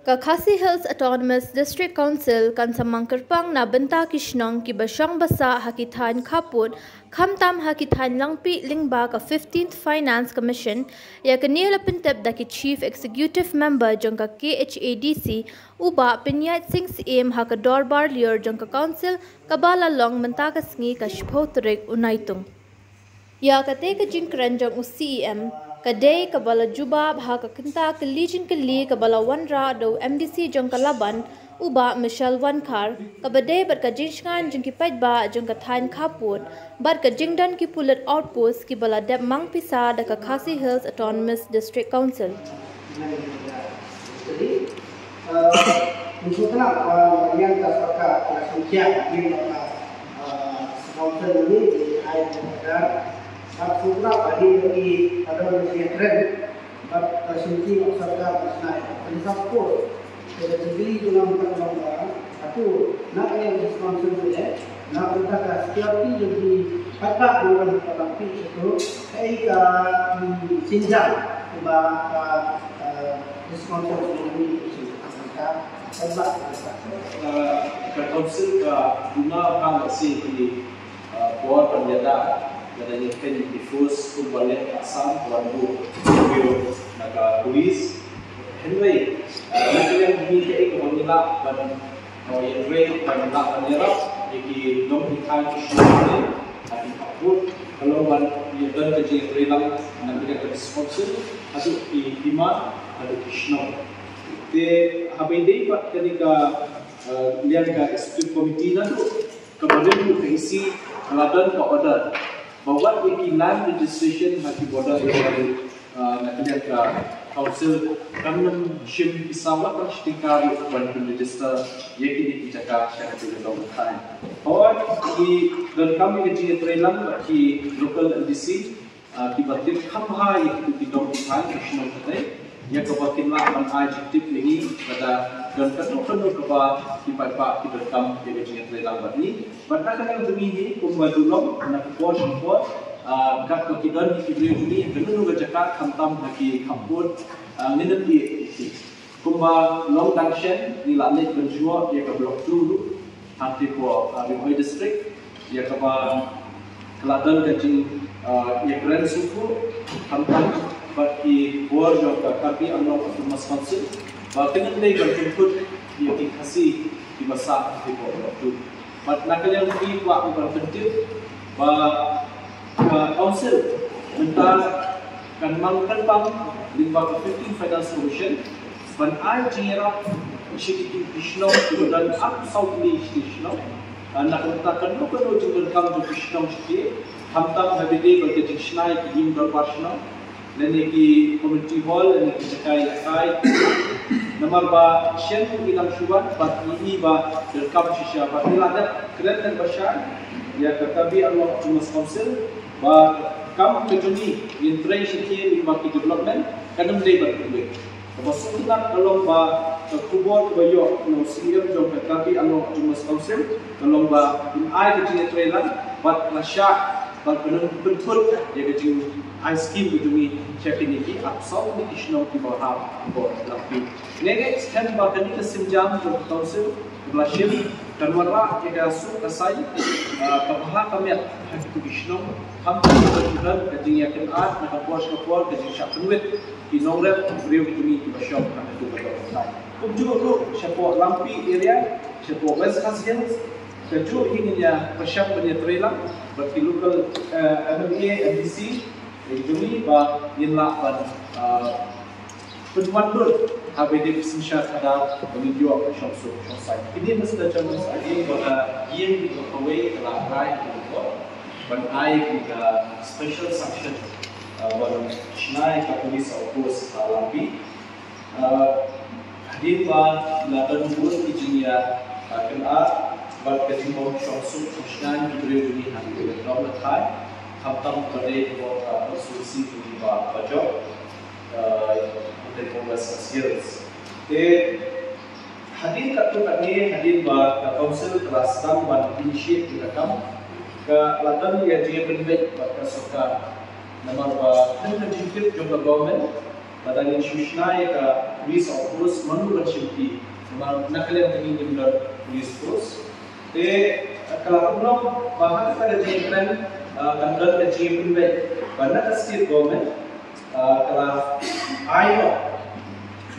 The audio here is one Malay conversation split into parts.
Ka Khasi Hills Autonomous District Council kan samang kerpang na benta kishnong ki basyang basa hakithan kaput khamtam hakithan langpi lingba ka 15th Finance Commission ya kanila pentep da ki Chief Executive Member jong ka KHADC uba Pinyat Singh CM ha ka dorbar lior jong ka council kabala long menta ka sngi ka shpotrik unaitung ya ka te ka jingkran jong CEM Kadai kabala juba bha ka kinta kalijin kali kabala wanra do MDC jong kalaban uba Michelle Wankar kabade bar ka jingskan jong ki paitba jong ka thain khaput bar ka jingdan ki pulit outpost ki bala dep mang pisa da ka Khasi Hills Autonomous District Council. Jadi misalnya yang terserah asumsia yang council ini ada Sutra bagi ada manusia keren, tersentuh masyarakat besar. Pensapur, jadi sendiri dalam perkembangan. Satu, nak yang disponsor boleh, nak kita setiap jadi kata orang tapi itu, kita sinjang sebab disponsor ini kita sebab council ka guna kang si di buat penjata dan yang kan difus kumbalik asam wandu bio naga polis anyway mereka yang diminta ke wanita dan yang rate wanita penyerap yang dom dikai kesulitan hari kaput kalau wan yang dan kerja relang nanti kita sponsor atau iman atau kisno te habis pak ketika lihat ke executive committee nanti kemudian kita isi ladan ke order bahwa ikilan registration hati bodoh dari nakliat ke council kami shim isawat kan setingkari bantu register yakini dijaga syarikat dalam time. Awal di dan kami kerja terang di local LDC tiba-tiba kami itu di dalam time national today yang kebakinlah adjektif ini pada dan penuh kepada tiba-tiba kita rekam dia kerja terang ini. Padahal kalau demi kumbadulong nak pos kat kekidan di video ini dengan bercakap tentang lagi kampun minat di kumba long junction di langit berjuang dia ke blok 2 hati po Rimoi district dia ke Kelantan kecil ya keren suku tentang bagi bor juga kami anak mas konsul bahkan ini berjemput dia dikasih di masa di blok 2 nak yang lebih kuat berpenting bahwa council minta kan mangkan bang limba 15 finance solution ban ai jira shiki kishno dan up south kishno nak minta kan no kan ujung kam jo kishno shiki hamtam habide berke kishnai kim berpashno dan ki community hall dan ki cakai nomor ba shen bilang syuban bat ini ba rekam shisha ba ilada keren dan basyar ya katabi Allah Tumas Council ba kam kejuni in train shiki in market development kadam day berkuwe Kemudian kalau ba kubur bayo no CM jom katabi Allah Tumas Council kalau ba in ai kejuni trailer bat nasya bat bentuk ya kejuni I scheme between checking ini absorb ni kisno ki bahab bo lapi nege extend ba kani ke simjam to council blashim kanwara ke asu asai kabha kami hak kisno ham to kajing yakin at na kapos kapor kajing shapnwit ki nongre brio between ki bashop ka to ba kumju ko shapo lampi area shapo west hills kaju ingnya bashop punya trailer berarti local MMA MDC Juli ba yinla ban penwandur habede sinsha kada video shopso shopsite ini mesti macam ini ba yin away kala rai ko ban ai ka special section ban shnai ka police outpost lampi hadir ba ladan bur ijinia kena ba ketimong shopso shnai video ini hadir dalam thai Hamtam pada buat solusi di bawah pajak untuk Kongres Skills. Hadir kat kami hadir buat Council Kelastan dan initiate kita kam ke London yang dia penilai buat kesukaan nama contribute juga government pada ni susnai ka police force manu bershipti nama nakalian tadi di police force kalau pulau bahkan pada jengkran kantor kecil pun pada state government kalau ayo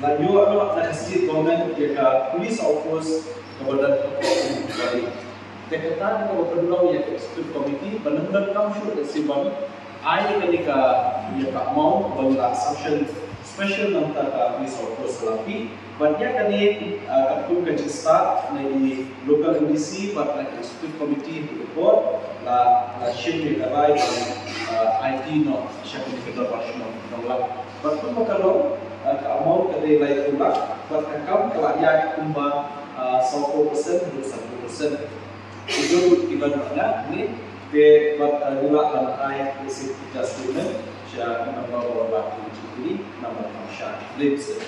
lalu nak state government jika police force kepada kembali Dekatan kalau perlu ya executive committee benar-benar kamu sudah siapkan air ketika ia tak mau bagi assumption special nanti police force lagi banyak kali kapung kerja start dari local NDC pada executive committee untuk report la ship di kabai IT no ship di federal national tolak waktu kalau mau kedai lain pula pada kaum kelayak kumba 1% hingga 1%. Itu kita nak ni de gula dan air basic adjustment saya akan membawa waktu ini nama Syah Lips